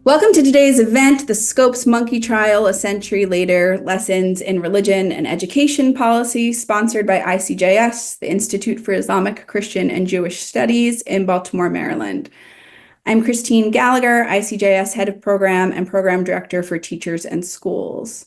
Welcome to today's event, the Scopes Monkey Trial, A Century Later, Lessons in Religion and Education Policy, sponsored by ICJS, the Institute for Islamic, Christian, and Jewish Studies in Baltimore, Maryland. I'm Christine Gallagher, ICJS Head of Program and Program Director for Teachers and Schools.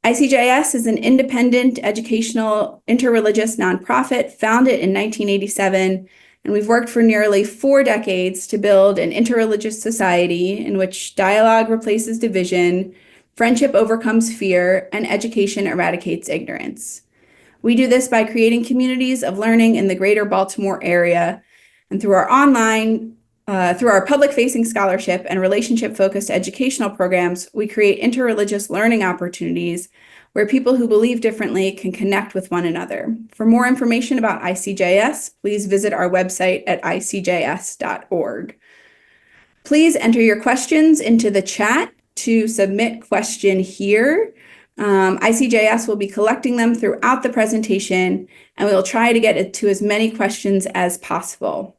ICJS is an independent educational interreligious nonprofit founded in 1987, and we've worked for nearly 4 decades to build an interreligious society in which dialogue replaces division, friendship overcomes fear, and education eradicates ignorance. We do this by creating communities of learning in the greater Baltimore area, and through our public-facing scholarship and relationship-focused educational programs, we create interreligious learning opportunities where people who believe differently can connect with one another. For more information about ICJS, please visit our website at icjs.org. Please enter your questions into the chat to submit question here. ICJS will be collecting them throughout the presentation, and we will try to get to as many questions as possible.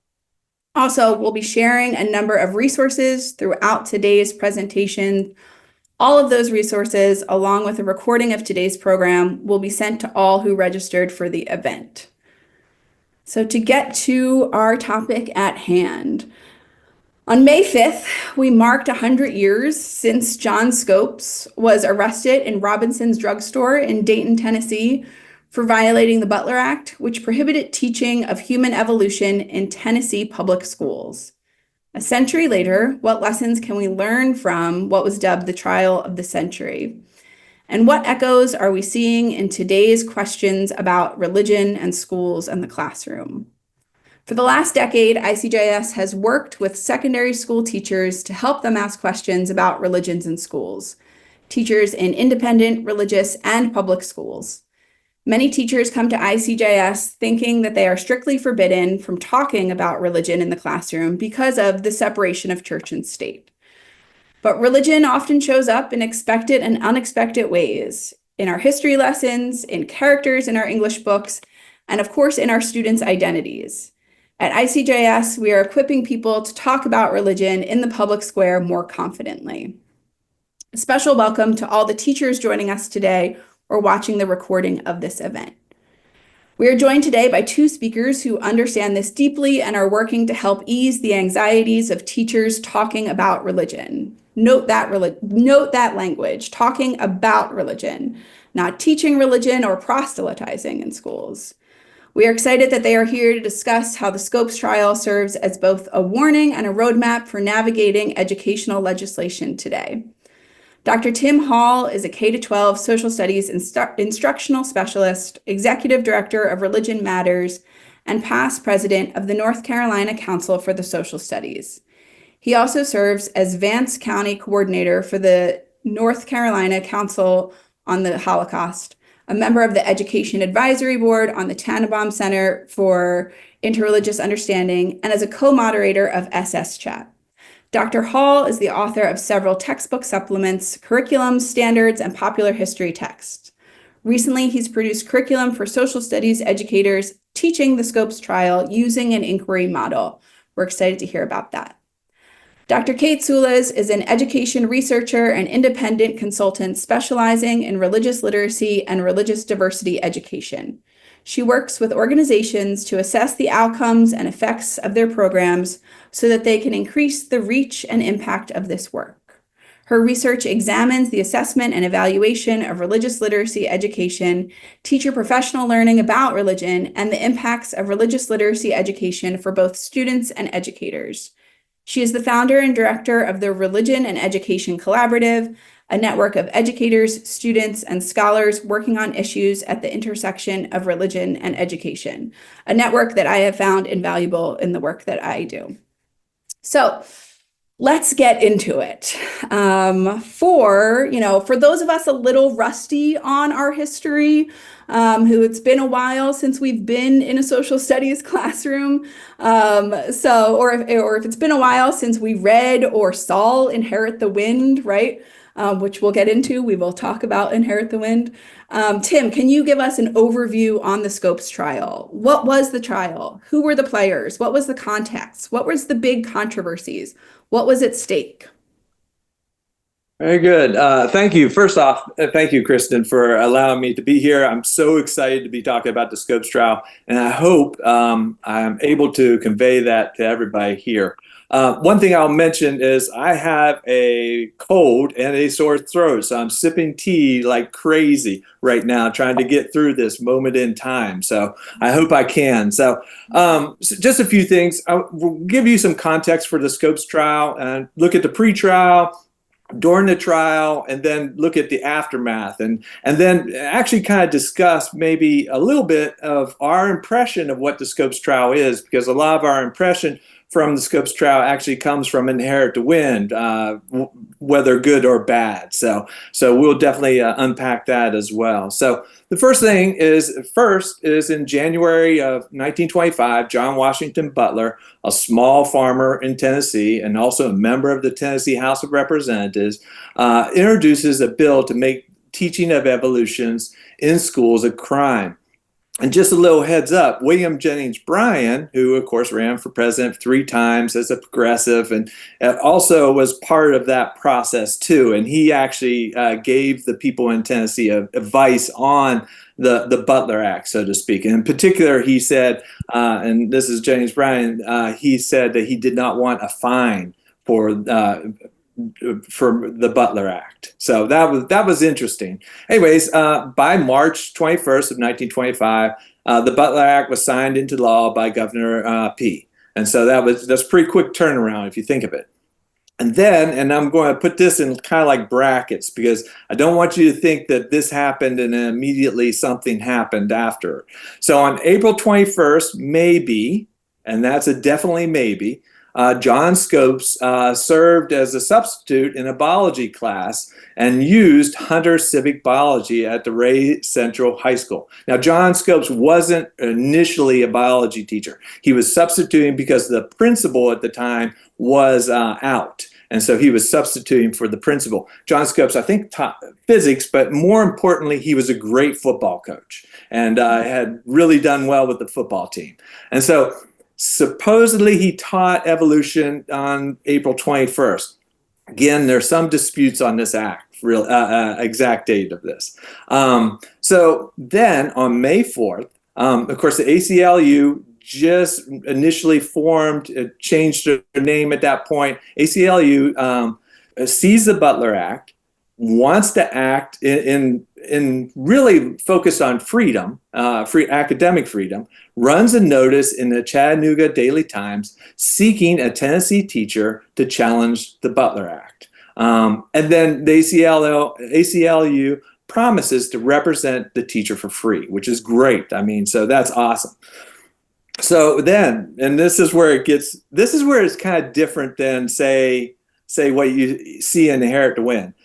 Also, we'll be sharing a number of resources throughout today's presentation. All of those resources, along with a recording of today's program, will be sent to all who registered for the event. So to get to our topic at hand, on May 5th, we marked 100 years since John Scopes was arrested in Robinson's drugstore in Dayton, Tennessee, for violating the Butler Act, which prohibited teaching of human evolution in Tennessee public schools. A century later, what lessons can we learn from what was dubbed the trial of the century? And what echoes are we seeing in today's questions about religion and schools and the classroom? For the last decade, ICJS has worked with secondary school teachers to help them ask questions about religions in schools, teachers in independent, religious, and public schools. Many teachers come to ICJS thinking that they are strictly forbidden from talking about religion in the classroom because of the separation of church and state. But religion often shows up in expected and unexpected ways, in our history lessons, in characters in our English books, and of course in our students' identities. At ICJS, we are equipping people to talk about religion in the public square more confidently. A special welcome to all the teachers joining us today or watching the recording of this event. We are joined today by 2 speakers who understand this deeply and are working to help ease the anxieties of teachers talking about religion. Note that language, talking about religion, not teaching religion or proselytizing in schools. We are excited that they are here to discuss how the Scopes trial serves as both a warning and a roadmap for navigating educational legislation today. Dr. Tim Hall is a K-12 social studies instructional specialist, executive director of Religion Matters, and past president of the North Carolina Council for the Social Studies. He also serves as Vance County coordinator for the North Carolina Council on the Holocaust, a member of the Education Advisory Board on the Tannenbaum Center for Interreligious Understanding, and as a co-moderator of SS Chat. Dr. Hall is the author of several textbook supplements, curriculums, standards, and popular history texts. Recently, he's produced curriculum for social studies educators teaching the Scopes trial using an inquiry model. We're excited to hear about that. Dr. Kate Sulis is an education researcher and independent consultant specializing in religious literacy and religious diversity education. She works with organizations to assess the outcomes and effects of their programs so that they can increase the reach and impact of this work. Her research examines the assessment and evaluation of religious literacy education, teacher professional learning about religion, and the impacts of religious literacy education for both students and educators. She is the founder and director of the Religion and Education Collaborative, a network of educators, students, and scholars working on issues at the intersection of religion and education, a network that I have found invaluable in the work that I do. So let's get into it. For those of us a little rusty on our history, who it's been a while since we've been in a social studies classroom, or if it's been a while since we read or saw Inherit the Wind, right? Which we'll get into. We will talk about Inherit the Wind. Tim, can you give us an overview on the Scopes trial? What was the trial? Who were the players? What was the context? What was the big controversies? What was at stake? Very good. Thank you. First off, thank you, Kristen, for allowing me to be here. I'm so excited to be talking about the Scopes trial, and I hope I'm able to convey that to everybody here. One thing I'll mention is I have a cold and a sore throat, so I'm sipping tea like crazy right now, trying to get through this moment in time. So I hope I can. So just a few things. I'll give you some context for the Scopes trial and look at the pre-trial, during the trial, and then look at the aftermath, and then actually kind of discuss maybe a little bit of our impression of what the Scopes trial is, because a lot of our impression from the Scopes trial actually comes from Inherit to Win, whether good or bad. So we'll definitely unpack that as well. So the first thing is in January of 1925, John Washington Butler, a small farmer in Tennessee and also a member of the Tennessee House of Representatives, introduces a bill to make teaching of evolutions in schools a crime. And just a little heads up, William Jennings Bryan, who of course ran for president 3 times as a progressive, and also was part of that process too. And he actually gave the people in Tennessee advice on the Butler Act, so to speak. And in particular, he said, and this is Jennings Bryan, he said that he did not want a fine for the Butler Act. So that was interesting. Anyways, by March 21st of 1925, the Butler Act was signed into law by Governor P. And so that's a pretty quick turnaround if you think of it. And then, and I'm going to put this in kind of like brackets, because I don't want you to think that this happened and then immediately something happened after. So on April 21st, maybe, and that's a definitely maybe, John Scopes served as a substitute in a biology class and used Hunter Civic Biology at the Ray Central High School. Now, John Scopes wasn't initially a biology teacher. He was substituting because the principal at the time was out. And so he was substituting for the principal. John Scopes, I think, taught physics, but more importantly, he was a great football coach and had really done well with the football team. And so supposedly he taught evolution on April 21st. Again, there's some disputes on this exact date of this. So then on May 4th, of course, the ACLU just initially formed, changed their name at that point. ACLU sees the Butler Act, wants to act in really focus on freedom, free academic freedom, runs a notice in the Chattanooga Daily Times seeking a Tennessee teacher to challenge the Butler Act. And then the ACLU promises to represent the teacher for free, which is great. I mean, so that's awesome. So then, and this is where it's kind of different than say what you see in Inherit to Win.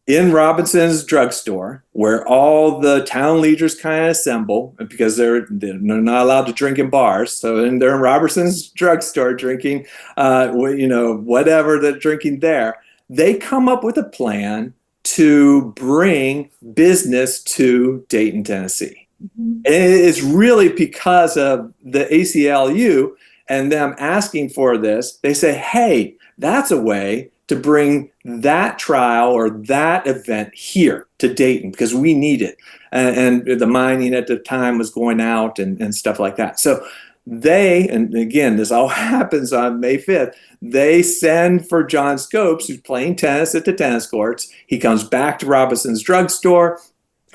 In Robinson's drugstore, where all the town leaders kind of assemble because they're not allowed to drink in bars. So they're in Robinson's drugstore drinking, whatever they're drinking there. They come up with a plan to bring business to Dayton, Tennessee. Mm-hmm. And it's really because of the ACLU and them asking for this. They say, hey, that's a way to bring that trial or that event here to Dayton because we need it. And the mining at the time was going out and stuff like that. So and again, this all happens on May 5th, they send for John Scopes, who's playing tennis at the tennis courts. He comes back to Robinson's drugstore.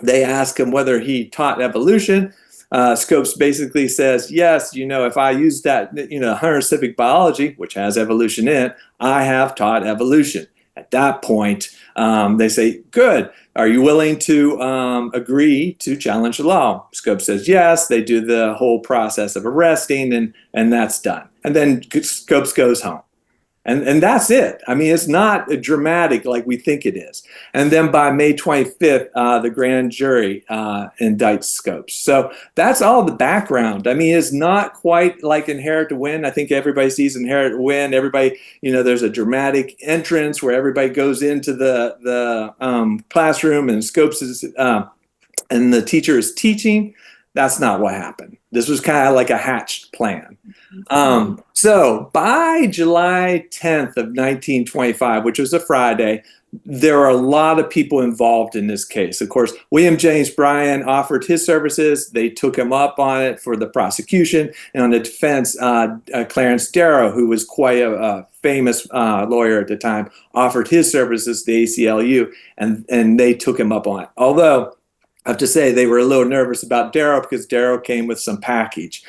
They ask him whether he taught evolution. Scopes basically says, yes, if I use that, Hunter Civic Biology, which has evolution in it, I have taught evolution. At that point, they say, good. Are you willing to agree to challenge the law? Scopes says yes. They do the whole process of arresting, and that's done. And then Scopes goes home. And that's it. I mean, it's not dramatic like we think it is. And then by May 25th, the grand jury indicts Scopes. So that's all the background. I mean, it's not quite like Inherit to Win. I think everybody sees Inherit to Win. Everybody, there's a dramatic entrance where everybody goes into the classroom and Scopes is, and the teacher is teaching. That's not what happened. This was kind of like a hatched plan. So by July 10th of 1925, which was a Friday, there are a lot of people involved in this case. Of course, William James Bryan offered his services. They took him up on it for the prosecution. And on the defense, Clarence Darrow, who was quite a famous lawyer at the time, offered his services to the ACLU, and they took him up on it. Although, I have to say they were a little nervous about Darrow because Darrow came with some packages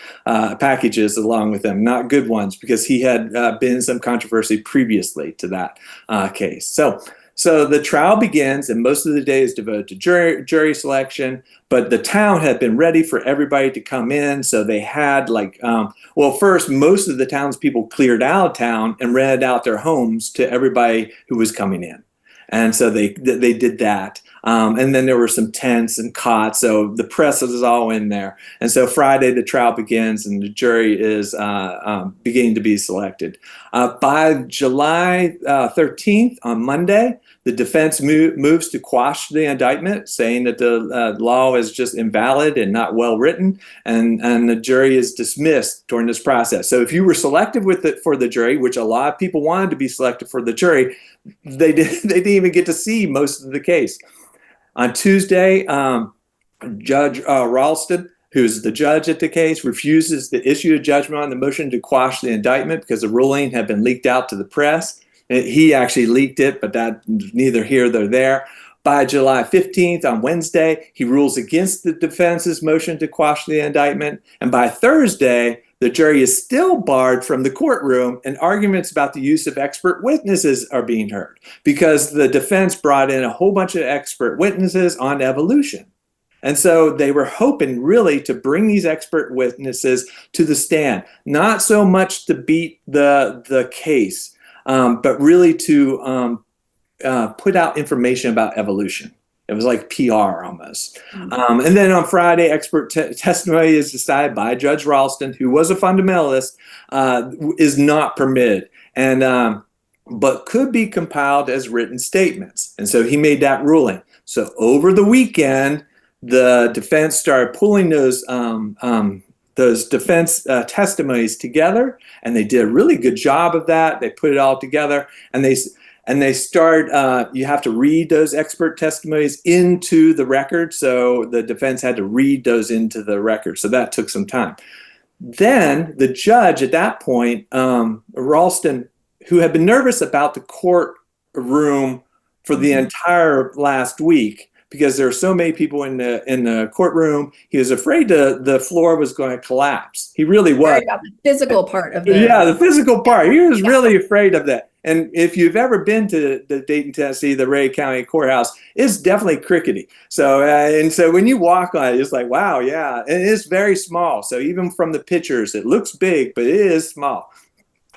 along with him, not good ones, because he had been in some controversy previously to that case. So the trial begins, and most of the day is devoted to jury selection. But the town had been ready for everybody to come in, so they had first, most of the townspeople cleared out of town and rented out their homes to everybody who was coming in. And so they did that. And then there were some tents and cots. So the press was all in there. And so Friday, the trial begins and the jury is beginning to be selected. By July 13th, on Monday, the defense moves to quash the indictment, saying that the law is just invalid and not well written, and the jury is dismissed during this process. So if you were selected for the jury, which a lot of people wanted to be selected for the jury, they didn't even get to see most of the case. On Tuesday, Judge Ralston, who's the judge at the case, refuses to issue a judgment on the motion to quash the indictment because the ruling had been leaked out to the press. He actually leaked it, but that's neither here nor there. By July 15th, on Wednesday, he rules against the defense's motion to quash the indictment. And by Thursday, the jury is still barred from the courtroom, and arguments about the use of expert witnesses are being heard because the defense brought in a whole bunch of expert witnesses on evolution. And so they were hoping really to bring these expert witnesses to the stand, not so much to beat the case, but really to put out information about evolution. It was like PR almost. And then on Friday, expert testimony is decided by Judge Ralston, who was a fundamentalist, is not permitted, but could be compiled as written statements. And so he made that ruling. So over the weekend, the defense started pulling those defense testimonies together, and they did a really good job of that. They put it all together, and they start, you have to read those expert testimonies into the record. So the defense had to read those into the record. So that took some time. Then the judge at that point, Ralston, who had been nervous about the courtroom for the entire last week, because there were so many people in the courtroom, he was afraid the floor was going to collapse. He really was. Worried about the physical part of the physical part. He was really afraid of that. And if you've ever been to the Dayton, Tennessee, the Ray County Courthouse, it's definitely crickety. So and so when you walk on it, it's like, wow, yeah. And it's very small. So even from the pictures, it looks big, but it is small.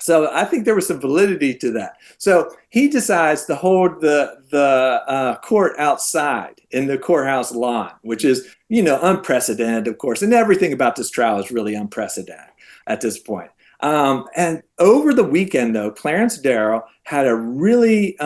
So I think there was some validity to that. So he decides to hold the court outside in the courthouse lawn, which is, unprecedented, of course. And everything about this trial is really unprecedented at this point. And over the weekend, though, Clarence Darrow had a really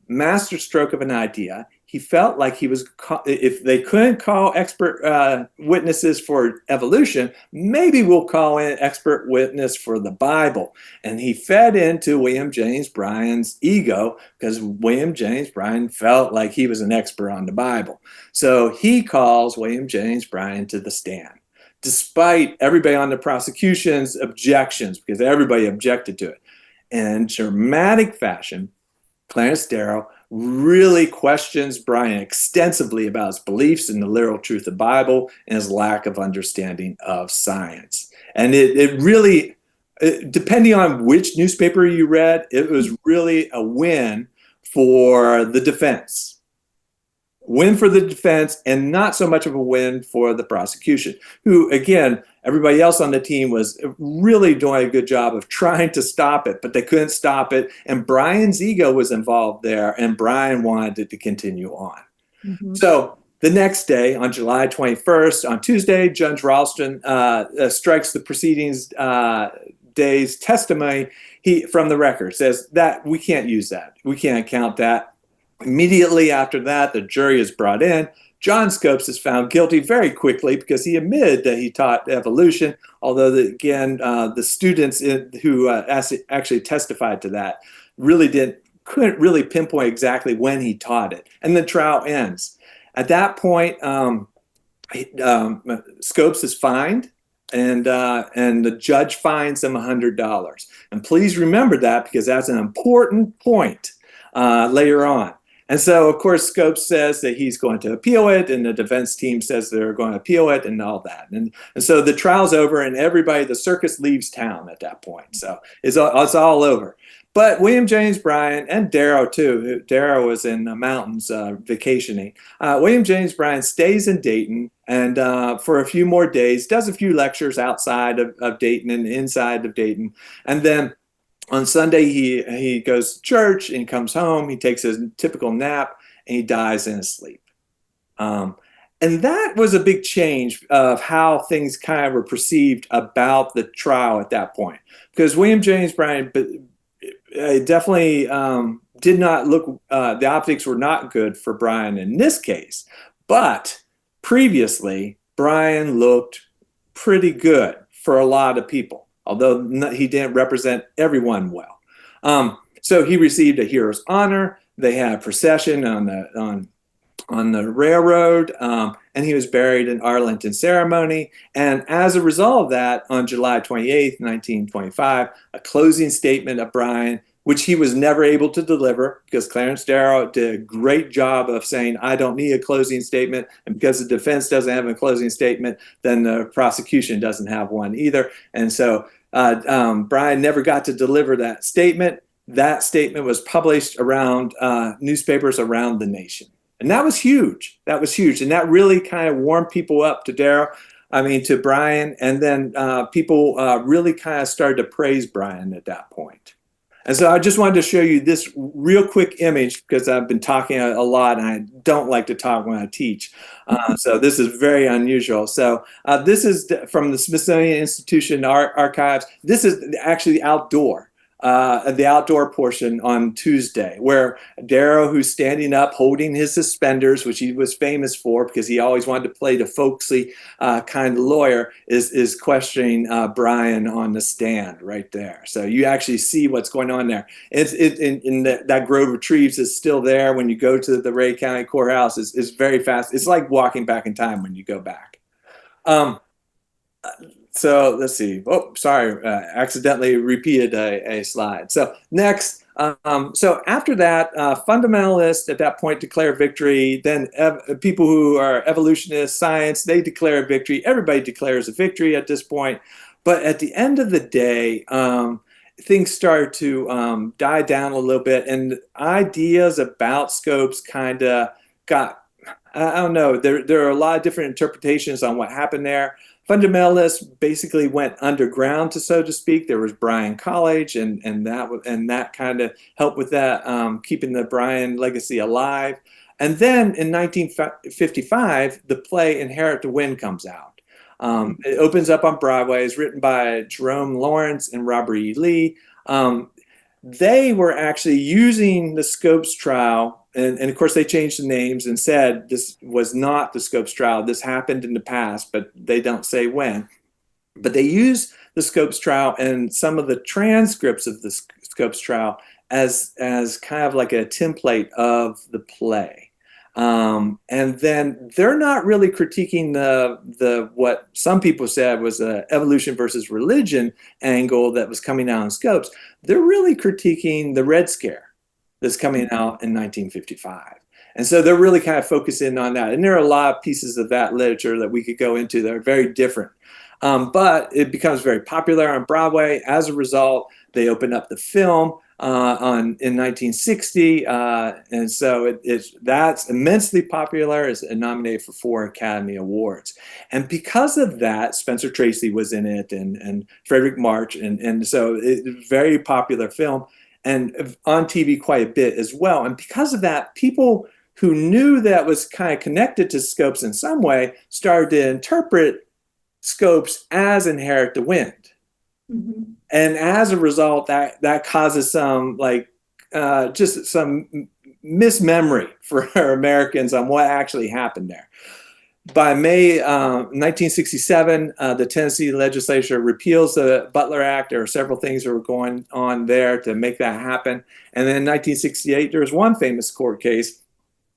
masterstroke of an idea. He felt like if they couldn't call expert witnesses for evolution, maybe we'll call in an expert witness for the Bible. And he fed into William James Bryan's ego because William James Bryan felt like he was an expert on the Bible. So he calls William James Bryan to the stand, despite everybody on the prosecution's objections, because everybody objected to it. In dramatic fashion, Clarence Darrow really questions Bryan extensively about his beliefs in the literal truth of the Bible and his lack of understanding of science. And it really, depending on which newspaper you read, it was really a win for the defense. Win for the defense, and not so much of a win for the prosecution, who, again, everybody else on the team was really doing a good job of trying to stop it, but they couldn't stop it. And Bryan's ego was involved there, and Bryan wanted it to continue on. Mm-hmm. So the next day, on July 21st, on Tuesday, Judge Ralston strikes the proceedings day's testimony from the record, says that we can't use that. We can't count that. Immediately after that, the jury is brought in. John Scopes is found guilty very quickly because he admitted that he taught evolution, although, the students who actually testified to that really didn't couldn't really pinpoint exactly when he taught it. And the trial ends. At that point, Scopes is fined, and the judge fines him $100. And please remember that, because that's an important point later on. And so, of course, Scopes says that he's going to appeal it, and the defense team says they're going to appeal it, and all that. And so the trial's over, and everybody, the circus leaves town at that point. So it's all over. But William James Bryan, and Darrow too, Darrow was in the mountains vacationing. William James Bryan stays in Dayton, and for a few more days, does a few lectures outside of Dayton and inside of Dayton. And then on Sunday, he goes to church and comes home. He takes his typical nap, and he dies in his sleep. And that was a big change of how things kind of were perceived about the trial at that point, because William James Bryan definitely did not look, the optics were not good for Bryan in this case. But previously, Bryan looked pretty good for a lot of people, although he didn't represent everyone well. So he received a hero's honor. They had a procession on the railroad, and he was buried in Arlington ceremony. And as a result of that, on July 28th, 1925, a closing statement of Bryan, which he was never able to deliver, because Clarence Darrow did a great job of saying, I don't need a closing statement. And because the defense doesn't have a closing statement, then the prosecution doesn't have one either. And so Bryan never got to deliver that statement. That statement was published around newspapers around the nation. And that was huge. That was huge. And that really kind of warmed people up to to Bryan. And then people really kind of started to praise Bryan at that point. And so I just wanted to show you this real quick image, because I've been talking a lot, and I don't like to talk when I teach. So this is very unusual. So this is from the Smithsonian Institution Archives. This is actually the outdoor portion on Tuesday, where Darrow, who's standing up holding his suspenders, which he was famous for because he always wanted to play the folksy kind of lawyer, is questioning Bryan on the stand right there. So you actually see what's going on there. That Grove of Trees is still there when you go to the Rhea County Courthouse. It's very fast. It's like walking back in time when you go back. So let's see. Oh, sorry, accidentally repeated a slide. So next, so after that, fundamentalists at that point declare victory. Then people who are evolutionists, science, they declare victory. Everybody declares a victory at this point. But at the end of the day, things start to die down a little bit, and ideas about Scopes kind of got, I don't know, there are a lot of different interpretations on what happened there. Fundamentalists basically went underground, so to speak. There was Bryan College, and that kind of helped with that, keeping the Bryan legacy alive. And then in 1955, the play Inherit the Wind comes out. It opens up on Broadway. It's written by Jerome Lawrence and Robert E. Lee. They were actually using the Scopes trial, and of course they changed the names and said this was not the Scopes trial. This happened in the past, but they don't say when. But they use the Scopes trial and some of the transcripts of the Scopes trial as kind of like a template of the play. And then they're not really critiquing the what some people said was a evolution versus religion angle that was coming out in Scopes. They're really critiquing the Red Scare that's coming out in 1955. And so they're really kind of focusing on that. And there are a lot of pieces of that literature that we could go into that are very different. But it becomes very popular on Broadway. As a result, they open up the film in 1960, and so that's immensely popular. It's nominated for 4 Academy Awards, and because of that, Spencer Tracy was in it, and Frederick March, and so it's a very popular film, and on TV quite a bit as well. And because of that, people who knew that was kind of connected to Scopes in some way started to interpret Scopes as Inherit the Wind. Mm-hmm. And as a result, that causes some just some mismemory for Americans on what actually happened there. by May 1967, the Tennessee legislature repeals the Butler Act. There are several things that were going on there to make that happen. And then in 1968, there was one famous court case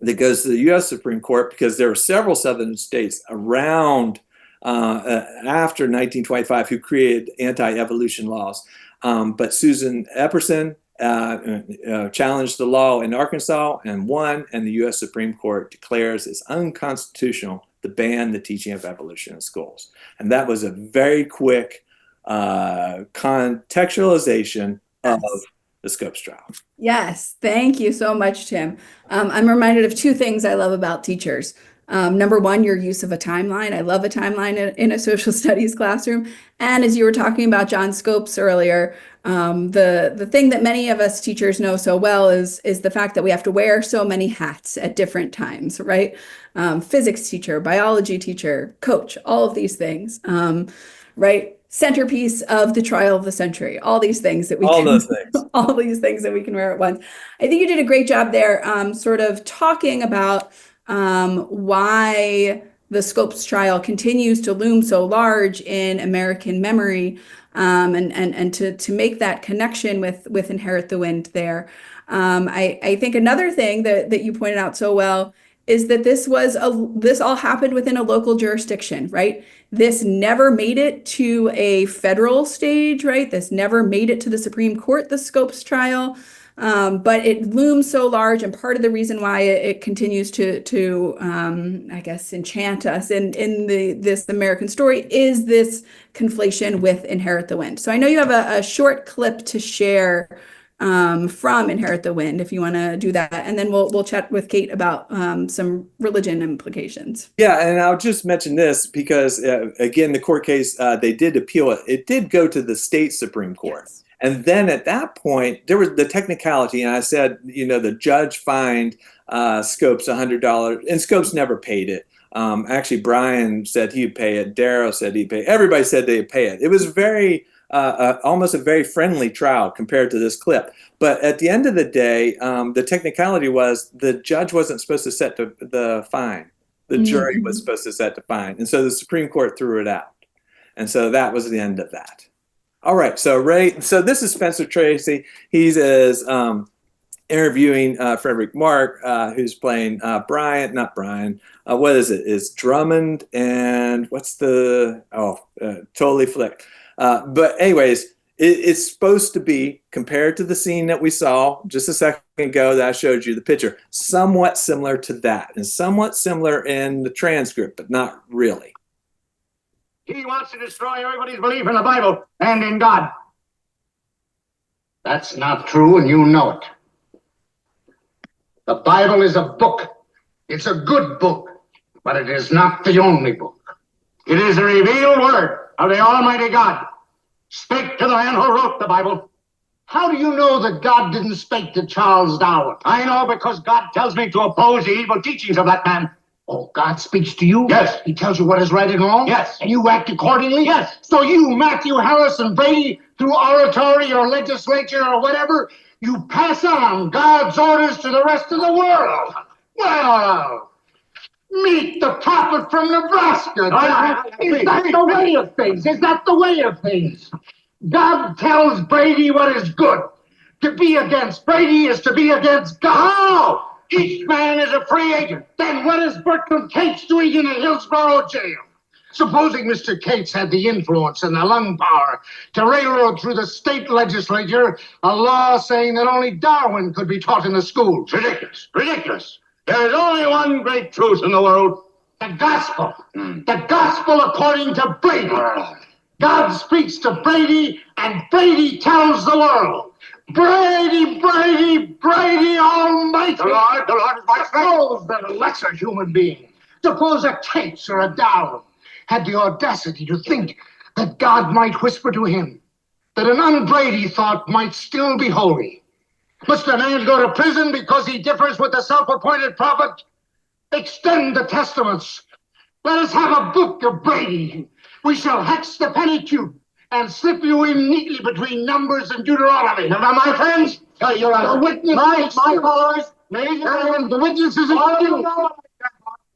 that goes to the U.S. Supreme Court because there were several southern states around after 1925 who created anti-evolution laws. But Susan Epperson challenged the law in Arkansas and won, and the U.S. Supreme Court declares it's unconstitutional to ban the teaching of evolution in schools. And that was a very quick contextualization of the Scopes trial. Yes, thank you so much, Tim. I'm reminded of two things I love about teachers. Number one, your use of a timeline. I love a timeline in a social studies classroom. And as you were talking about John Scopes earlier, the thing that many of us teachers know so well is the fact that we have to wear so many hats at different times, right? Physics teacher, biology teacher, coach, all of these things, right? Centerpiece of the trial of the century, all these things that we All can, those things. all these things that we can wear at once. I think you did a great job there, sort of talking about why the Scopes trial continues to loom so large in American memory, and to make that connection with Inherit the Wind there. I think another thing that you pointed out so well is that this all happened within a local jurisdiction, right? This never made it to a federal stage, right? This never made it to the Supreme Court, the Scopes trial. But it looms so large, and part of the reason why it continues to I guess, enchant us in this American story is this conflation with Inherit the Wind. So I know you have a short clip to share from Inherit the Wind, if you want to do that, and then we'll chat with Kate about some religion implications. Yeah, and I'll just mention this because again, the court case, they did appeal it. It did go to the state Supreme Court. Yes. And then at that point, there was the technicality, and I said, the judge fined Scopes $100, and Scopes never paid it. Actually, Brian said he'd pay it. Darrow said he'd pay it. Everybody said they'd pay it. It was very, almost a very friendly trial compared to this clip. But at the end of the day, the technicality was the judge wasn't supposed to set the fine. The jury was supposed to set the fine. And so the Supreme Court threw it out. And so that was the end of that. All right, so this is Spencer Tracy. He's interviewing Frederick Mark, who's playing not Brian. What is it? It's Drummond and what's totally flicked. But anyways, it's supposed to be, compared to the scene that we saw just a second ago that I showed you the picture, somewhat similar to that, and somewhat similar in the transcript, but not really. He wants to destroy everybody's belief in the Bible and in God. That's not true, and you know it. The Bible is a book. It's a good book, but it is not the only book. It is a revealed word of the Almighty God. Speak to the man who wrote the Bible. How do you know that God didn't speak to Charles Darwin? I know because God tells me to oppose the evil teachings of that man. Oh, God speaks to you? Yes. He tells you what is right and wrong? Yes. And you act accordingly? Yes. So you, Matthew Harrison Brady, through oratory or legislature or whatever, you pass on God's orders to the rest of the world. Well, meet the prophet from Nebraska. Is that the way of things? Is that the way of things? God tells Brady what is good. To be against Brady is to be against God. Oh! Each man is a free agent. Then what is Bertram Cates doing in a Hillsborough jail? Supposing Mr. Cates had the influence and the lung power to railroad through the state legislature a law saying that only Darwin could be taught in the schools. Ridiculous. Ridiculous. There is only one great truth in the world. The gospel. The gospel according to Brady. God speaks to Brady, and Brady tells the world. Brady, Brady, Brady Almighty. The Lord is my Suppose that a lesser human being, suppose a Cates or a Darwin, had the audacity to think that God might whisper to him that an un-Brady thought might still be holy. Must a man go to prison because he differs with the self-appointed prophet? Extend the testaments. Let us have a book of Brady. We shall hex the Pentateuch and slip you in neatly between Numbers and Deuteronomy. Now, my friends, you're the witness. My followers, the witnesses are you.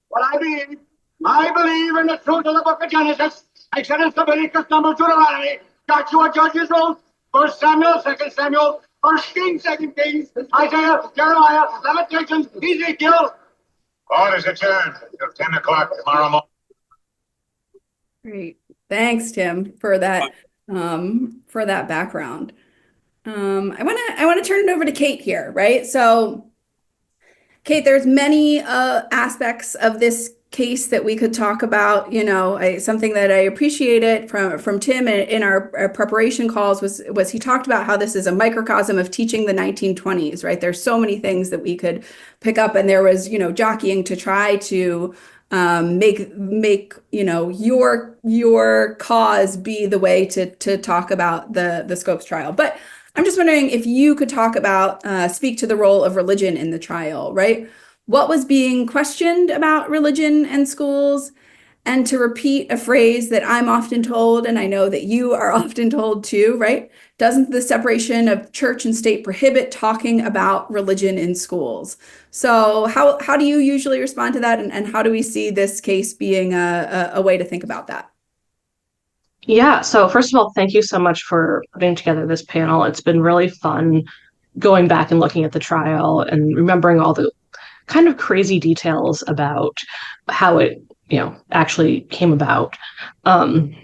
What I mean, I believe in the truth of the book of Genesis, Exodus, Leviticus, Numbers, Deuteronomy, Joshua, Judges, Rules, 1 Samuel, 2 Samuel, 1 Kings, 2 Kings, Isaiah, Jeremiah, Lamentations, Ezekiel. Court is adjourned till 10 o'clock tomorrow morning. Great. Thanks, Tim, for that background. I want to turn it over to Kate here, right? So, Kate, there's many aspects of this case that we could talk about. Something that I appreciated from Tim in our preparation calls was he talked about how this is a microcosm of teaching the 1920s, right? There's so many things that we could pick up, and there was jockeying to try to make your cause be the way to talk about the Scopes trial. But I'm just wondering if you could talk about speak to the role of religion in the trial, right? What was being questioned about religion and schools? And to repeat a phrase that I'm often told, and I know that you are often told too, right? Doesn't the separation of church and state prohibit talking about religion in schools? So how do you usually respond to that? And how do we see this case being a way to think about that? Yeah, so first of all, thank you so much for putting together this panel. It's been really fun going back and looking at the trial and remembering all the kind of crazy details about how it actually came about. And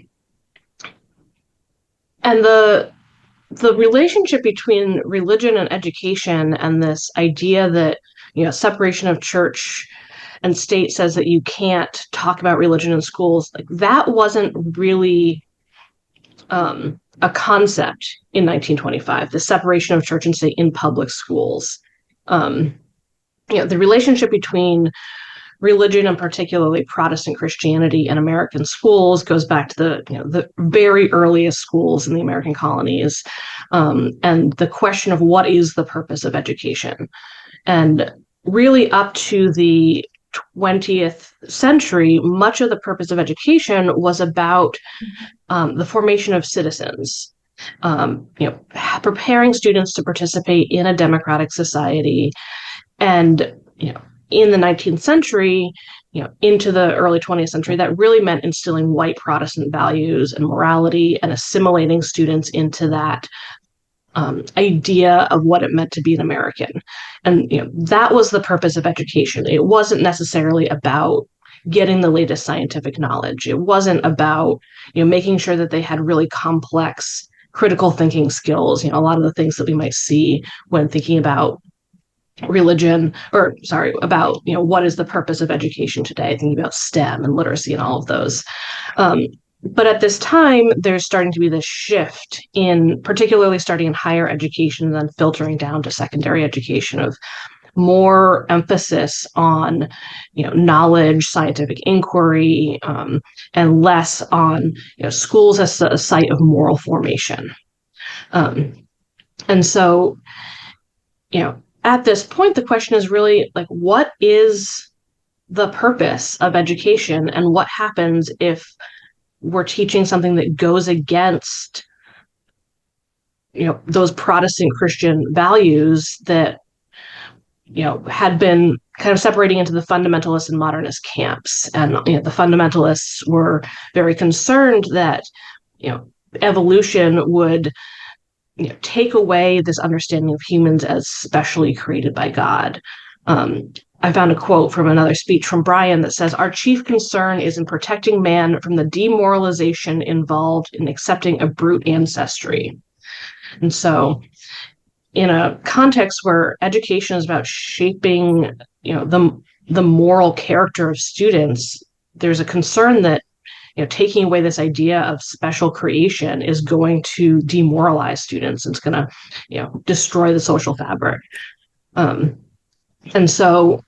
the relationship between religion and education and this idea that, separation of church and state says that you can't talk about religion in schools, like that wasn't really a concept in 1925, the separation of church and state in public schools. The relationship between religion and particularly Protestant Christianity and American schools goes back to the very earliest schools in the American colonies, and the question of what is the purpose of education. And really up to the 20th century, much of the purpose of education was about the formation of citizens, preparing students to participate in a democratic society. And in the 19th century, into the early 20th century, that really meant instilling white Protestant values and morality and assimilating students into that idea of what it meant to be an American. And that was the purpose of education. It wasn't necessarily about getting the latest scientific knowledge. It wasn't about making sure that they had really complex critical thinking skills. A lot of the things that we might see when thinking about religion, about what is the purpose of education today, thinking about STEM and literacy and all of those. But at this time, there's starting to be this shift particularly starting in higher education and then filtering down to secondary education, of more emphasis on knowledge, scientific inquiry, and less on schools as a site of moral formation. And so at this point, the question is really like, what is the purpose of education, and what happens if we're teaching something that goes against those Protestant Christian values that had been kind of separating into the fundamentalist and modernist camps. And the fundamentalists were very concerned that evolution would take away this understanding of humans as specially created by God. I found a quote from another speech from Bryan that says, "Our chief concern is in protecting man from the demoralization involved in accepting a brute ancestry." And so in a context where education is about shaping, the moral character of students, there's a concern that taking away this idea of special creation is going to demoralize students. It's going to, destroy the social fabric. And so,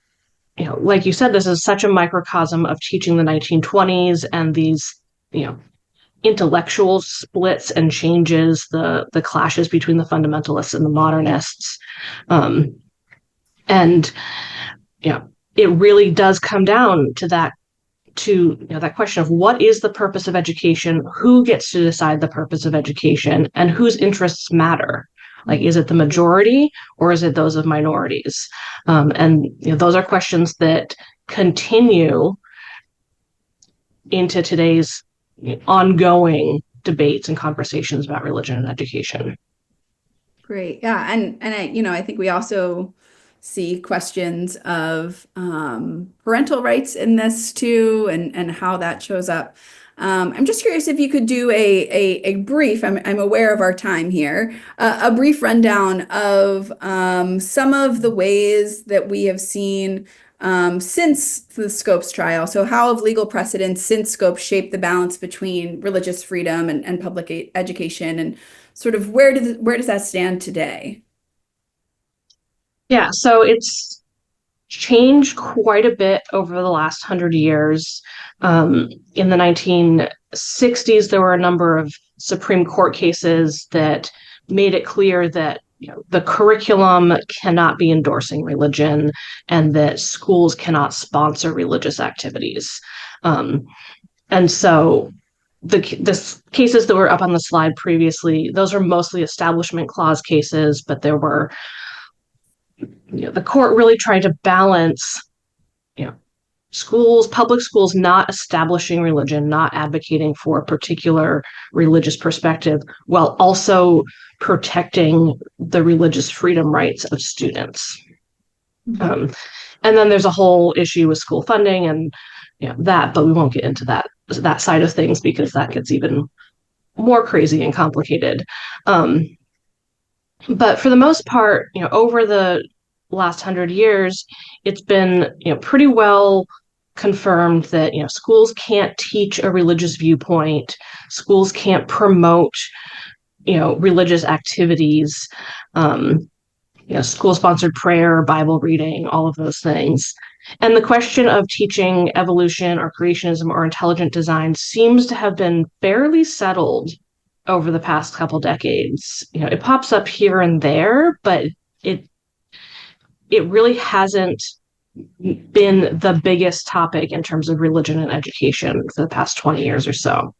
like you said, this is such a microcosm of teaching the 1920s and these, intellectual splits and changes, the clashes between the fundamentalists and the modernists. And, it really does come down to that question of what is the purpose of education, who gets to decide the purpose of education, and whose interests matter. Like, is it the majority or is it those of minorities? And those are questions that continue into today's ongoing debates and conversations about religion and education. Great. Yeah. And I think we also see questions of parental rights in this too, and how that shows up. I'm just curious if you could do a brief, I'm aware of our time here, a brief rundown of some of the ways that we have seen since the Scopes trial. So how have legal precedents since Scopes shaped the balance between religious freedom and public education, and sort of where does that stand today? Yeah, so it's changed quite a bit over the last 100 years. In the 1960s, there were a number of Supreme Court cases that made it clear that the curriculum cannot be endorsing religion and that schools cannot sponsor religious activities. And so the cases that were up on the slide previously, those are mostly Establishment Clause cases, but there were, the court really tried to balance, public schools not establishing religion, not advocating for a particular religious perspective, while also protecting the religious freedom rights of students. And then there's a whole issue with school funding and that, but we won't get into that side of things because that gets even more crazy and complicated. But for the most part, over the last 100 years, it's been pretty well confirmed that schools can't teach a religious viewpoint, schools can't promote religious activities, school-sponsored prayer, Bible reading, all of those things. And the question of teaching evolution or creationism or intelligent design seems to have been fairly settled over the past couple decades. It pops up here and there, but it really hasn't been the biggest topic in terms of religion and education for the past 20 years or so.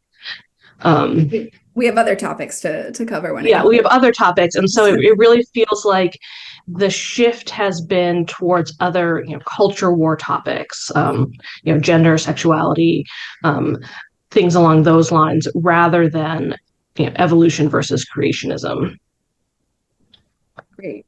We have other topics to cover when we have other topics. And so it really feels like the shift has been towards other, culture war topics, gender, sexuality, things along those lines, rather than evolution versus creationism. Great.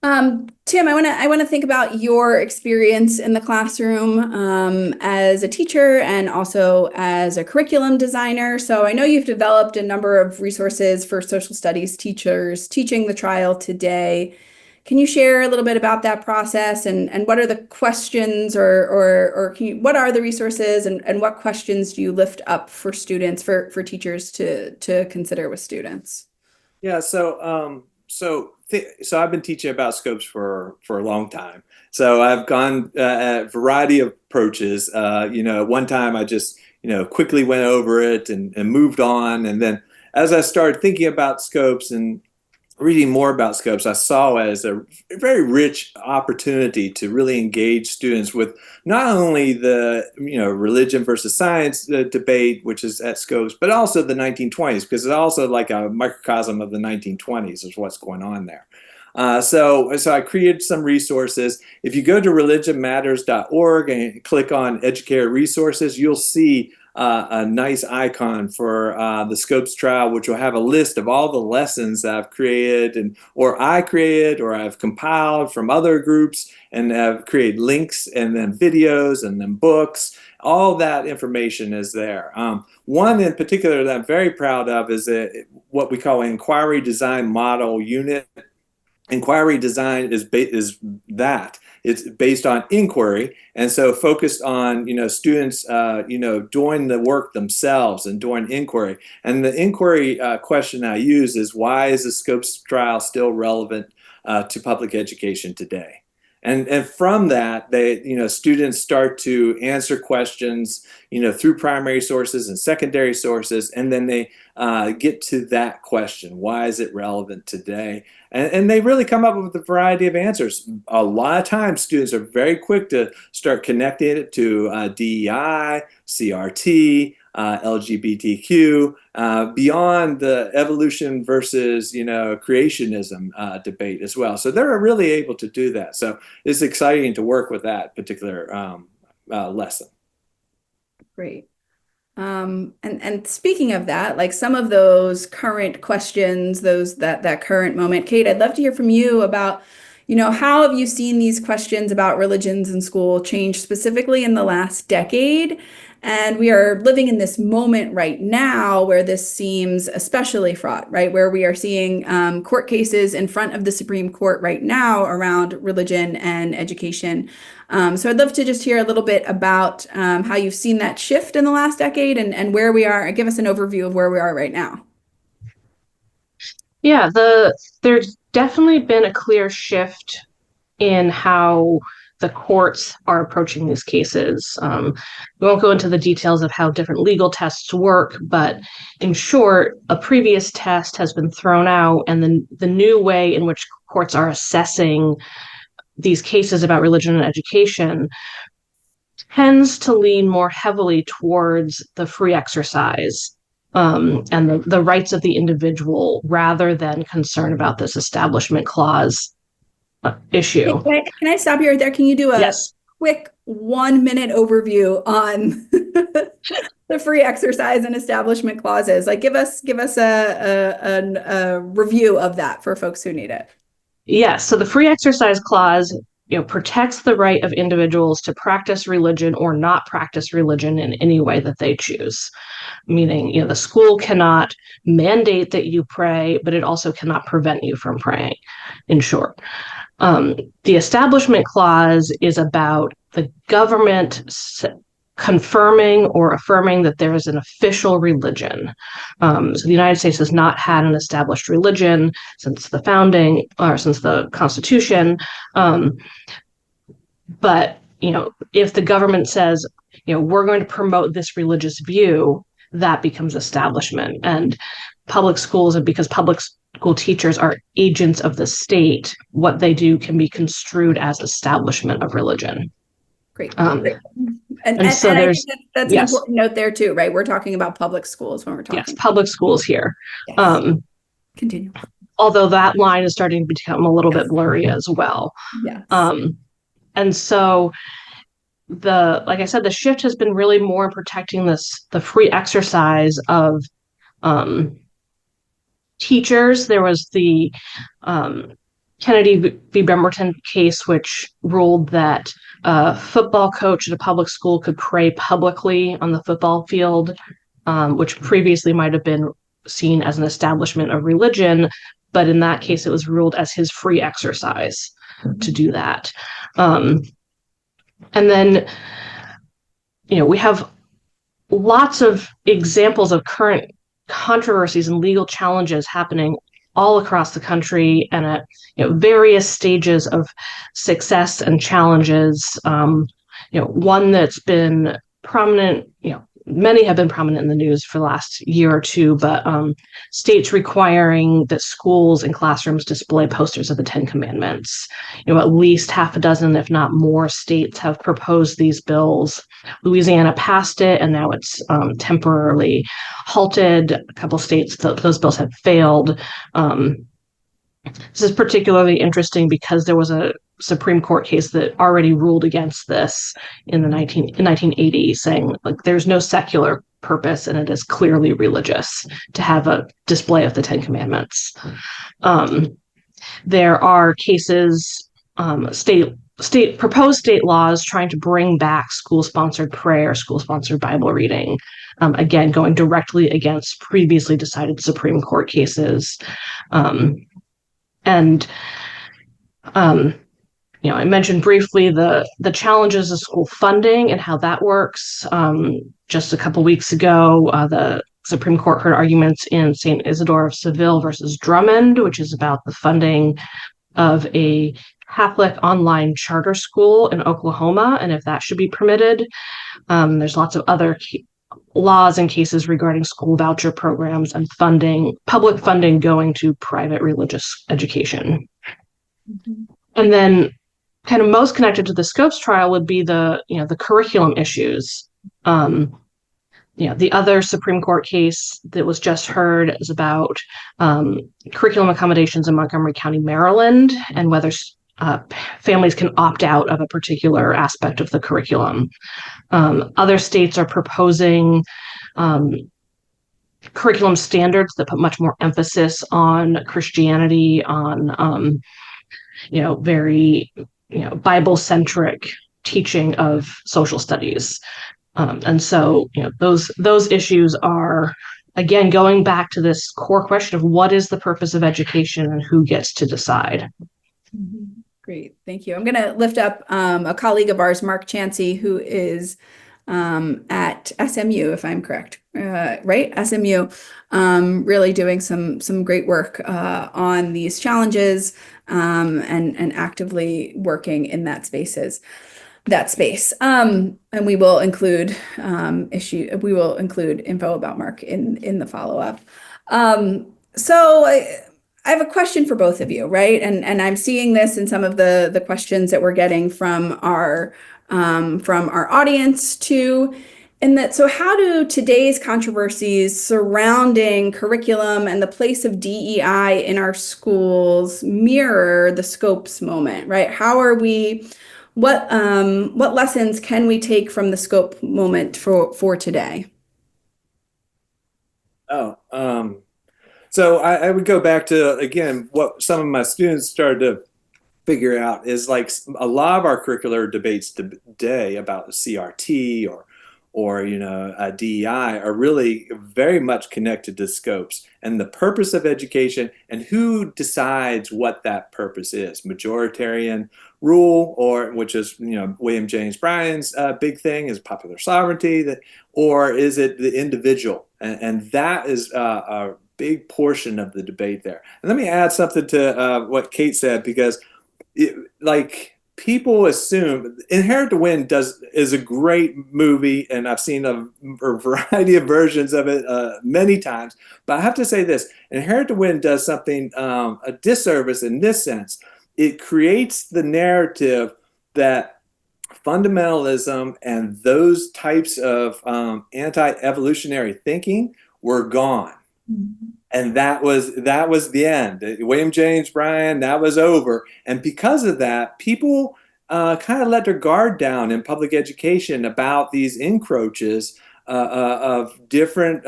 Tim, I want to think about your experience in the classroom as a teacher and also as a curriculum designer. So I know you've developed a number of resources for social studies teachers teaching the trial today. Can you share a little bit about that process and what are the questions or what are the resources and what questions do you lift up for students, for teachers to consider with students? Yeah, so I've been teaching about Scopes for a long time. So I've gone a variety of approaches. One time I just quickly went over it and moved on, and then as I started thinking about Scopes and reading more about Scopes, I saw it as a very rich opportunity to really engage students with not only the religion versus science debate, which is at Scopes, but also the 1920s, because it's also like a microcosm of the 1920s is what's going on there. So I created some resources. If you go to religionmatters.org and click on Educator Resources, you'll see a nice icon for the Scopes trial, which will have a list of all the lessons that I've created or I've compiled from other groups, and have created links and then videos and then books. All that information is there. One in particular that I'm very proud of is what we call an inquiry design model unit. Inquiry design is that. It's based on inquiry, and so focused on students doing the work themselves and doing inquiry. And the inquiry question I use is, why is the Scopes trial still relevant to public education today? And from that, students start to answer questions through primary sources and secondary sources, and then they get to that question: why is it relevant today? And they really come up with a variety of answers. A lot of times, students are very quick to start connecting it to DEI, CRT, LGBTQ, beyond the evolution versus creationism debate as well. So they're really able to do that. So it's exciting to work with that particular lesson. Great. And speaking of that, like some of those current questions, that current moment, Kate, I'd love to hear from you about, how have you seen these questions about religions in school change specifically in the last decade? And we are living in this moment right now where this seems especially fraught, right? Where we are seeing court cases in front of the Supreme Court right now around religion and education. So I'd love to just hear a little bit about how you've seen that shift in the last decade and where we are. Give us an overview of where we are right now. Yeah, there's definitely been a clear shift in how the courts are approaching these cases. We won't go into the details of how different legal tests work, but in short, a previous test has been thrown out, and the new way in which courts are assessing these cases about religion and education tends to lean more heavily towards the free exercise and the rights of the individual rather than concern about this establishment clause issue. Can I stop you right there? Can you do a Yes. quick 1-minute overview on the free exercise and establishment clauses? Like give us a review of that for folks who need it. Yes. So the free exercise clause, protects the right of individuals to practice religion or not practice religion in any way that they choose. Meaning, the school cannot mandate that you pray, but it also cannot prevent you from praying, in short. The establishment clause is about the government confirming or affirming that there is an official religion. So the United States has not had an established religion since the founding or since the Constitution. But, if the government says, we're going to promote this religious view, that becomes establishment. And public schools, and because public school teachers are agents of the state, what they do can be construed as establishment of religion. Great. And so I there's think that's an important note there too, right? We're talking about public schools when we're talking. Yes, public schools here. Yes. Continue. Although that line is starting to become a little bit blurry as well. Yes. And so like I said, the shift has been really more in protecting the free exercise of teachers. There was the Kennedy v. Bremerton case, which ruled that a football coach at a public school could pray publicly on the football field, which previously might have been seen as an establishment of religion. But in that case, it was ruled as his free exercise to do that. And then, we have lots of examples of current controversies and legal challenges happening all across the country and at various stages of success and challenges. One that's been prominent, many have been prominent in the news for the last year or two, but states requiring that schools and classrooms display posters of the Ten Commandments. At least half a dozen, if not more, states have proposed these bills. Louisiana passed it, and now it's temporarily halted. A couple states, those bills have failed. This is particularly interesting because there was a Supreme Court case that already ruled against this in 1980, saying like there's no secular purpose and it is clearly religious to have a display of the Ten Commandments. There are cases, proposed state laws trying to bring back school-sponsored prayer, school-sponsored Bible reading, again going directly against previously decided Supreme Court cases. I mentioned briefly the challenges of school funding and how that works. Just a couple weeks ago, the Supreme Court heard arguments in St. Isidore of Seville versus Drummond, which is about the funding of a Catholic online charter school in Oklahoma, and if that should be permitted. There's lots of other laws and cases regarding school voucher programs and public funding going to private religious education. Mm-hmm. And then kind of most connected to the Scopes trial would be the curriculum issues. The other Supreme Court case that was just heard is about curriculum accommodations in Montgomery County, Maryland, and whether families can opt out of a particular aspect of the curriculum. Other states are proposing curriculum standards that put much more emphasis on Christianity, on very Bible-centric teaching of social studies. And so those issues are, again, going back to this core question of what is the purpose of education and who gets to decide. Great, thank you. I'm going to lift up a colleague of ours, Mark Chansey, who is at SMU, if I'm correct, right? SMU, really doing some great work on these challenges and actively working in that space. And we will include info about Mark in the follow-up. So I have a question for both of you, right? And I'm seeing this in some of the questions that we're getting from our audience too. So how do today's controversies surrounding curriculum and the place of DEI in our schools mirror the Scopes moment, right? What lessons can we take from the Scope moment for today? So I would go back to, again, what some of my students started to figure out is like a lot of our curricular debates today about CRT or DEI are really very much connected to scopes and the purpose of education and who decides what that purpose is. Majoritarian rule, which is William James Bryan's big thing, is popular sovereignty, or is it the individual? And that is a big portion of the debate there. And let me add something to what Kate said, because people assume Inherit to Win is a great movie, and I've seen a variety of versions of it many times. But I have to say this: Inherit to Win does something a disservice in this sense. It creates the narrative that fundamentalism and those types of anti-evolutionary thinking were gone. Mm-hmm. And that was the end. William James Bryan, that was over. And because of that, people kind of let their guard down in public education about these encroaches of different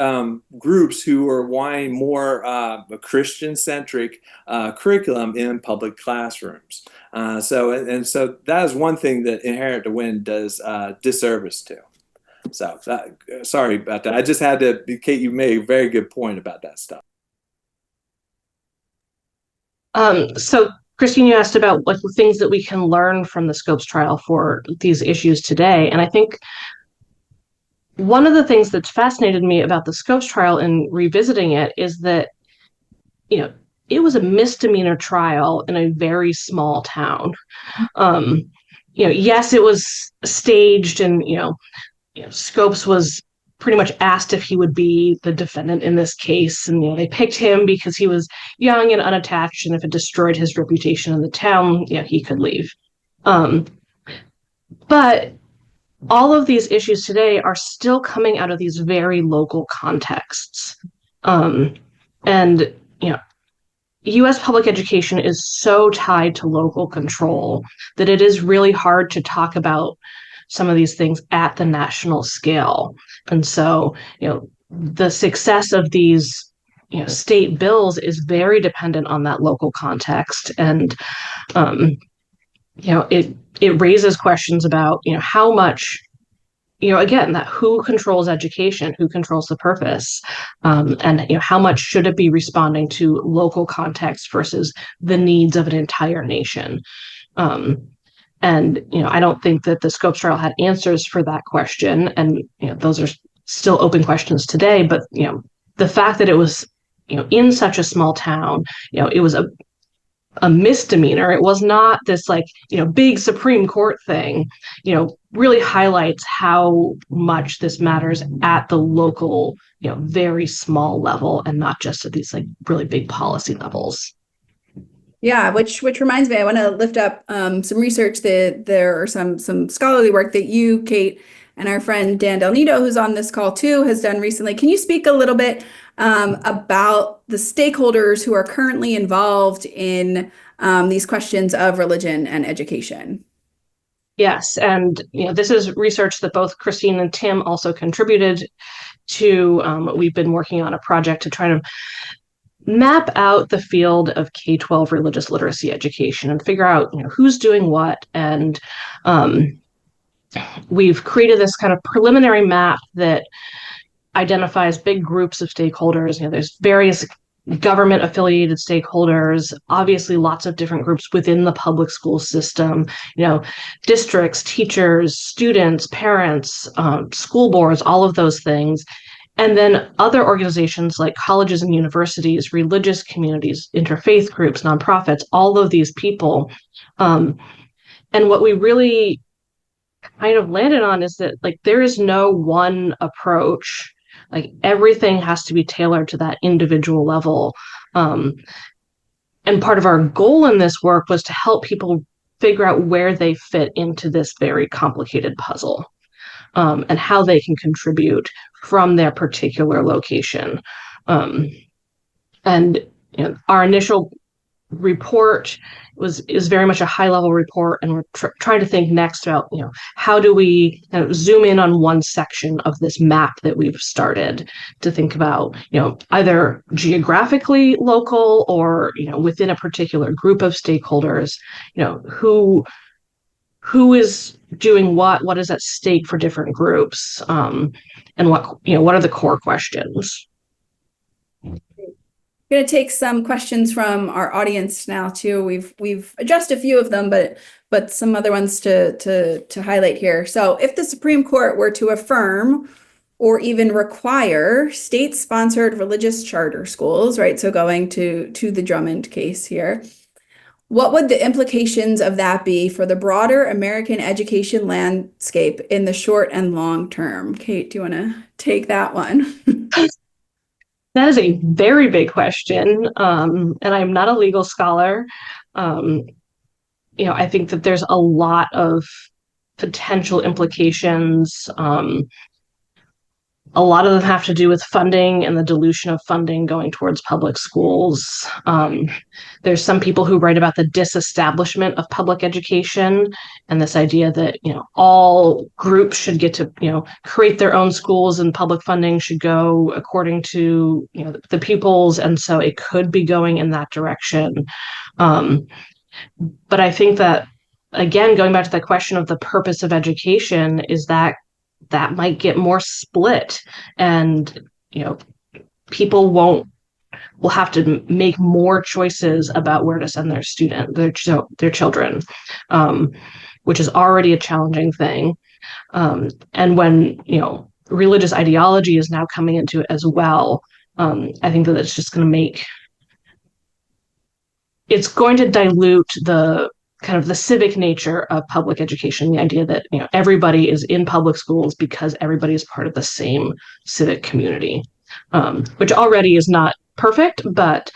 groups who are wanting more Christian-centric curriculum in public classrooms. So that is one thing that Inherit to Win does disservice to. So sorry about that. I just had to, Kate, you made a very good point about that stuff. So Christine, you asked about the things that we can learn from the Scopes trial for these issues today. And I think one of the things that's fascinated me about the Scopes trial and revisiting it is that, it was a misdemeanor trial in a very small town. Yes, it was staged, and, Scopes was pretty much asked if he would be the defendant in this case. And, they picked him because he was young and unattached. And if it destroyed his reputation in the town, he could leave. But all of these issues today are still coming out of these very local contexts. U.S. public education is so tied to local control that it is really hard to talk about some of these things at the national scale. And so, the success of these, state bills is very dependent on that local context. And, it raises questions about, how much, again, that who controls education, who controls the purpose, and, how much should it be responding to local context versus the needs of an entire nation. And, I don't think that the Scopes trial had answers for that question. And, those are still open questions today. But, the fact that it was, in such a small town, it was a misdemeanor. It was not this big Supreme Court thing, really highlights how much this matters at the local, very small level, and not just at these really big policy levels. Yeah, which reminds me, I want to lift up some research that there are some scholarly work that you, Kate, and our friend Dan Del Nido, who's on this call too, has done recently. Can you speak a little bit about the stakeholders who are currently involved in these questions of religion and education. Yes, and this is research that both Christine and Tim also contributed to. We've been working on a project to try to map out the field of K-12 religious literacy education and figure out who's doing what. And we've created this kind of preliminary map that identifies big groups of stakeholders. There's various government affiliated stakeholders, obviously lots of different groups within the public school system, districts, teachers, students, parents, school boards, all of those things. And then other organizations like colleges and universities, religious communities, interfaith groups, nonprofits, all of these people. And what we really kind of landed on is that there is no one approach. Everything has to be tailored to that individual level. And part of our goal in this work was to help people figure out where they fit into this very complicated puzzle, and how they can contribute from their particular location. And our initial report is very much a high-level report, and we're trying to think next about how do we zoom in on one section of this map that we've started to think about either geographically local or within a particular group of stakeholders, who is doing what is at stake for different groups, and what are the core questions. I'm going to take some questions from our audience now too. We've addressed a few of them, but some other ones to highlight here. So if the Supreme Court were to affirm or even require state-sponsored religious charter schools, right? So going to the Drummond case here, what would the implications of that be for the broader American education landscape in the short and long term? Kate, do you want to take that one? That is a very big question, and I'm not a legal scholar. I think that there's a lot of potential implications. A lot of them have to do with funding and the dilution of funding going towards public schools. There's some people who write about the disestablishment of public education and this idea that all groups should get to create their own schools, and public funding should go according to the pupils, and so it could be going in that direction. But I think that, again, going back to the question of the purpose of education, is that might get more split, and people will have to make more choices about where to send their children, which is already a challenging thing. And when religious ideology is now coming into it as well, I think that it's just it's going to dilute the kind of the civic nature of public education, the idea that everybody is in public schools because everybody is part of the same civic community, which already is not perfect, but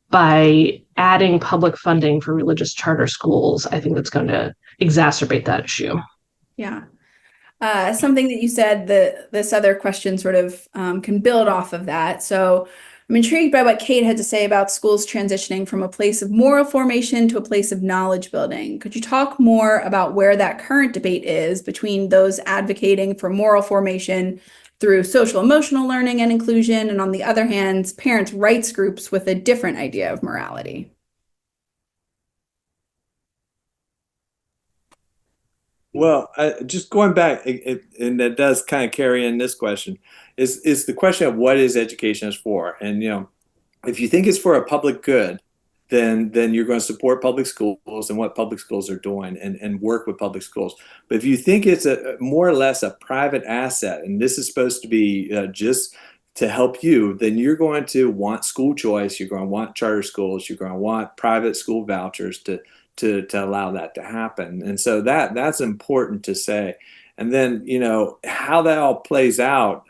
by adding public funding for religious charter schools, I think that's going to exacerbate that issue. Yeah. Something that you said, this other question sort of can build off of that. So I'm intrigued by what Kate had to say about schools transitioning from a place of moral formation to a place of knowledge building. Could you talk more about where that current debate is between those advocating for moral formation through social emotional learning and inclusion, and on the other hand, parents' rights groups with a different idea of morality? Well, just going back, and that does kind of carry in this question, is the question of what is education is for. And if you think it's for a public good, then you're going to support public schools and what public schools are doing, and work with public schools. But if you think it's a more or less a private asset, and this is supposed to be just to help you, then you're going to want school choice, you're going to want charter schools, you're going to want private school vouchers to allow that to happen. And so that's important to say. And then, how that all plays out,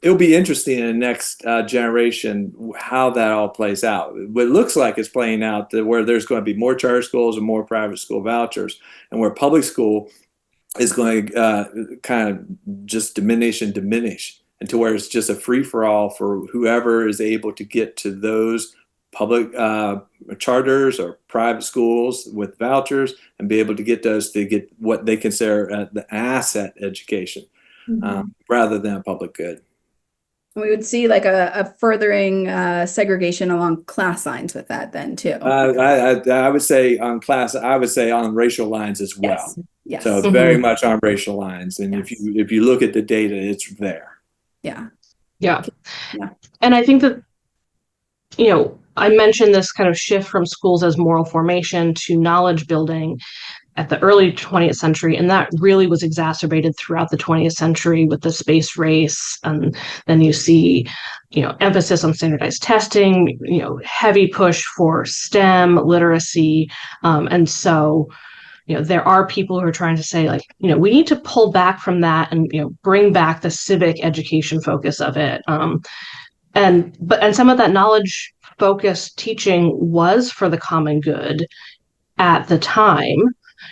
it'll be interesting in the next generation how that all plays out. What it looks like is playing out where there's going to be more charter schools and more private school vouchers, and where public school is going to kind of just diminish, and to where it's just a free-for-all for whoever is able to get to those public charters or private schools with vouchers and be able to get those to get what they consider the asset education rather than a public good. We would see like a furthering segregation along class lines with that then too. I would say on class, I would say on racial lines as well. Yes. Yes. So very much on racial lines. And if you look at the data, it's there. Yeah. Yeah. And I think that, I mentioned this kind of shift from schools as moral formation to knowledge building at the early 20th century, and that really was exacerbated throughout the 20th century with the space race. And then you see, emphasis on standardized testing, heavy push for STEM literacy. And so, there are people who are trying to say, like, we need to pull back from that and, bring back the civic education focus of it. And some of that knowledge focused teaching was for the common good at the time,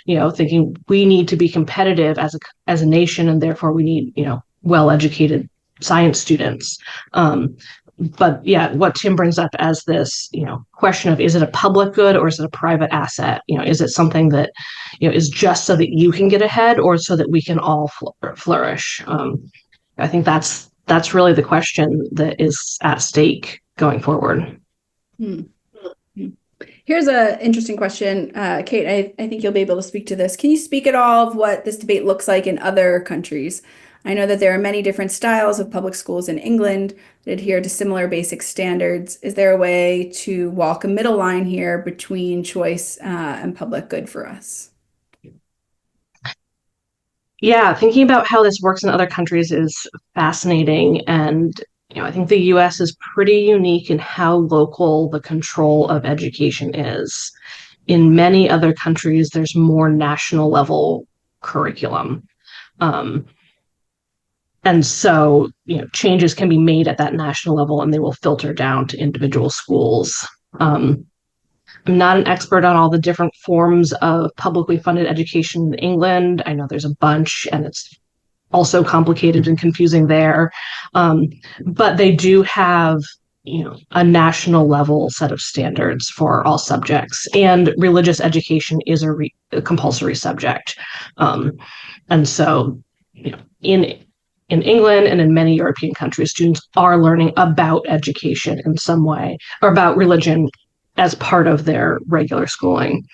thinking we need to be competitive as a nation, and therefore we need, well-educated science students. But yeah, what Tim brings up as this, question of, is it a public good or is it a private asset? Is it something that, is just so that you can get ahead or so that we can all flourish? I think that's really the question that is at stake going forward. Here's an interesting question. Kate, I think you'll be able to speak to this. Can you speak at all of what this debate looks like in other countries? I know that there are many different styles of public schools in England that adhere to similar basic standards. Is there a way to walk a middle line here between choice and public good for us? Yeah, thinking about how this works in other countries is fascinating. And I think the US is pretty unique in how local the control of education is. In many other countries, there's more national level curriculum. And so, changes can be made at that national level and they will filter down to individual schools. I'm not an expert on all the different forms of publicly funded education in England. I know there's a bunch and it's also complicated and confusing there. But they do have, a national level set of standards for all subjects, and religious education is a compulsory subject. And so, in England and in many European countries, students are learning about education in some way, or about religion as part of their regular schooling.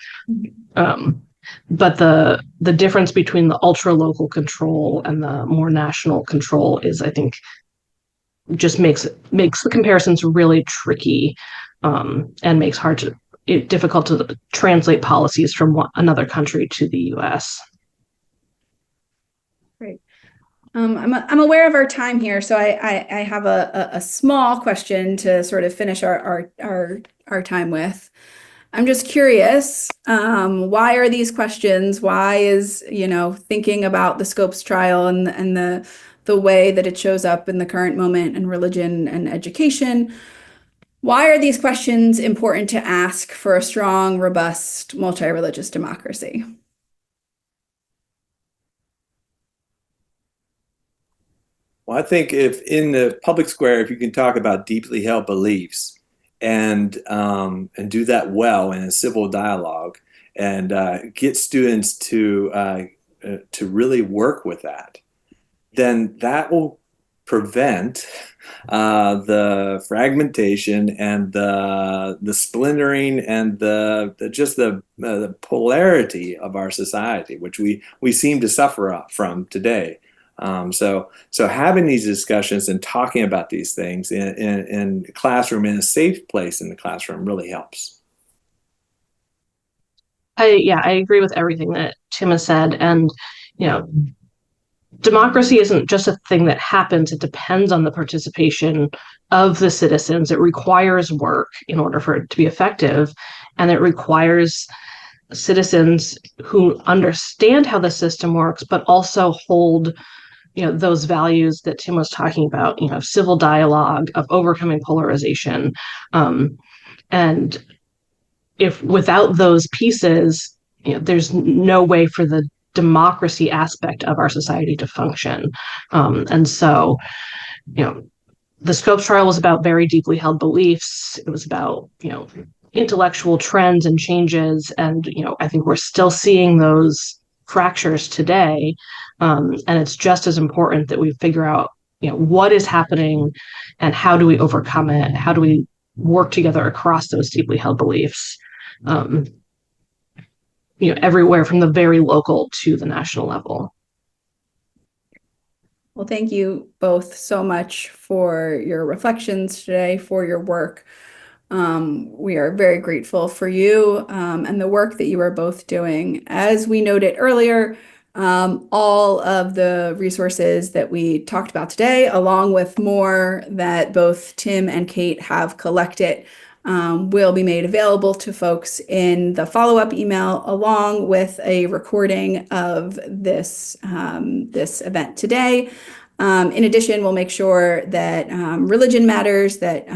But the difference between the ultra local control and the more national control is, I think, just makes the comparisons really tricky, and makes it difficult to translate policies from another country to the U.S. Great. I'm aware of our time here, so I have a small question to sort of finish our time with. I'm just curious, why are these questions? Why is, thinking about the Scopes trial and the way that it shows up in the current moment in religion and education, why are these questions important to ask for a strong, robust, multi-religious democracy? Well, I think if in the public square, if you can talk about deeply held beliefs and do that well in a civil dialogue and get students to really work with that, then that will prevent the fragmentation and the splintering and the polarity of our society, which we seem to suffer from today. So having these discussions and talking about these things in the classroom, in a safe place in the classroom, really helps. I agree with everything that Tim has said. And, democracy isn't just a thing that happens. It depends on the participation of the citizens. It requires work in order for it to be effective. And it requires citizens who understand how the system works, but also hold those values that Tim was talking about, civil dialogue, of overcoming polarization. And if without those pieces, there's no way for the democracy aspect of our society to function. And so, the Scopes trial was about very deeply held beliefs. It was about, intellectual trends and changes. And, I think we're still seeing those fractures today. And it's just as important that we figure out, what is happening and how do we overcome it? How do we work together across those deeply held beliefs? Everywhere from the very local to the national level. Well, thank you both so much for your reflections today, for your work. We are very grateful for you and the work that you are both doing. As we noted earlier, all of the resources that we talked about today, along with more that both Tim and Kate have collected, will be made available to folks in the follow-up email, along with a recording of this event today. In addition, we'll make sure that Religion Matters, that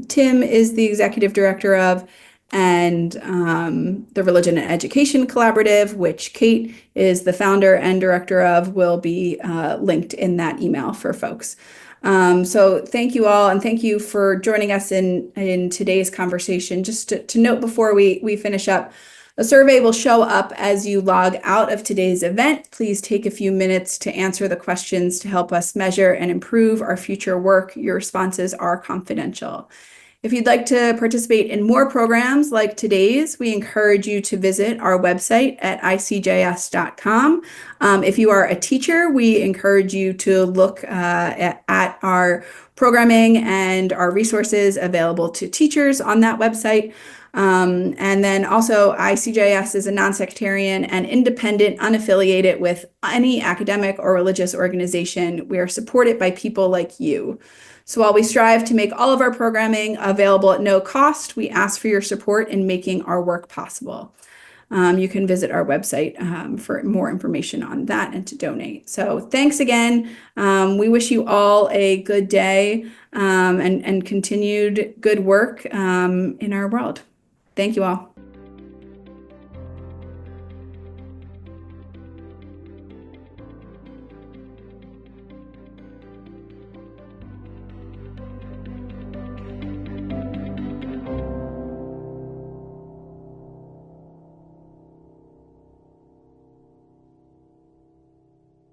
Tim is the executive director of, and the Religion and Education Collaborative, which Kate is the founder and director of, will be linked in that email for folks. So thank you all, and thank you for joining us in today's conversation. Just to note before we finish up, a survey will show up as you log out of today's event. Please take a few minutes to answer the questions to help us measure and improve our future work. Your responses are confidential. If you'd like to participate in more programs like today's, we encourage you to visit our website at icjs.com. If you are a teacher, we encourage you to look at our programming and our resources available to teachers on that website. And then also ICJS is a non-sectarian and independent, unaffiliated with any academic or religious organization. We are supported by people like you. So while we strive to make all of our programming available at no cost, we ask for your support in making our work possible. You can visit our website for more information on that and to donate. So thanks again. We wish you all a good day and continued good work in our world. Thank you all.